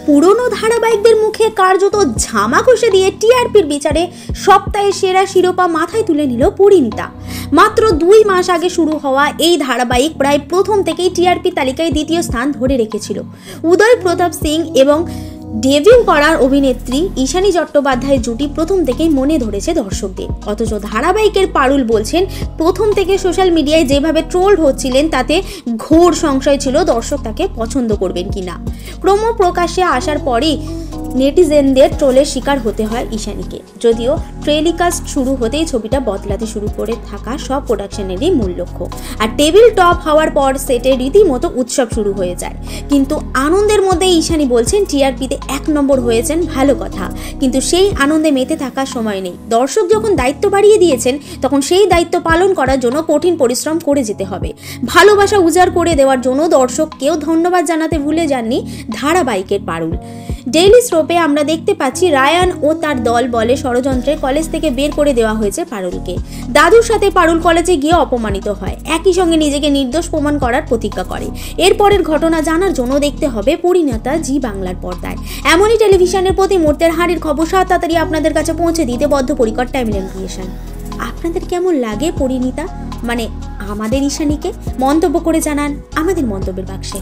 পুরনো ধারাবাহিকদের মুখে কার্যত ঝামা ঘষে দিয়ে টিআরপির বিচারে সপ্তাহের সেরা শিরোপা মাথায় তুলে নিল পরিণীতা। মাত্র 2 মাস আগে শুরু হওয়া এই ধারাবাহিক প্রায় প্রথম থেকেই টিআরপি তালিকায় দ্বিতীয় স্থান ধরে রেখেছিল। উদয় প্রতাপ সিং এবং ডেবিউ করার অভিনেত্রী ঈশানী চট্টোপাধ্যায়ের জুটি প্রথম থেকেই মনে ধরেছে দর্শকদের। অথচ ধারাবাহিকের পারুল বলছেন, প্রথম থেকে সোশ্যাল মিডিয়ায় যেভাবে ট্রোলড হচ্ছিলেন তাতে ঘোর সংশয় ছিল দর্শক তাকে পছন্দ করবেন কিনা। ক্রম প্রকাশ্যে আসার পরেই নেটিজেনদের ট্রোলের শিকার হতে হয় ঈশানীকে। যদিও টেলিকাস্ট শুরু হতেই ছবিটা বদলাতে শুরু করে থাকা সব প্রোডাকশনেরই মূল লক্ষ্য। আর টেবিল টপ হওয়ার পর সেটে রীতিমতো উৎসব শুরু হয়ে যায়। কিন্তু আনন্দের মধ্যে ঈশানী বলছেন, টিআরপিতে 1 নম্বর হয়েছেন ভালো কথা, কিন্তু সেই আনন্দে মেতে থাকার সময় নেই। দর্শক যখন দায়িত্ব বাড়িয়ে দিয়েছেন তখন সেই দায়িত্ব পালন করার জন্য কঠিন পরিশ্রম করে যেতে হবে। ভালোবাসা উজাড় করে দেওয়ার জন্য দর্শককেও ধন্যবাদ জানাতে ভুলে যাননি ধারাবাহিকের পারুল। ডেইলি সোপে আমরা দেখতে পাচ্ছি রায়ান ও তার দল বলে ষড়যন্ত্রে কলেজ থেকে বের করে দেওয়া হয়েছে পারুলকে। দাদুর সাথে পারুল কলেজে গিয়ে অপমানিত হয়, একই সঙ্গে নিজেকে নির্দোষ প্রমাণ করার প্রতিজ্ঞা করে। এরপরের ঘটনা জানার জন্য দেখতে হবে পরিণীতা জি বাংলার পর্দায়। এমনই টেলিভিশনের প্রতি মুহূর্তের হাঁড়ির খবর তাড়াতাড়ি আপনাদের কাছে পৌঁছে দিতে বদ্ধপরিকর টাইমলাইন ক্রিয়েশন। আপনাদের কেমন লাগে পরিণীতা, মানে আমাদের ঈশানীকে? মন্তব্য করে জানান আমাদের মন্তব্যের বাক্সে।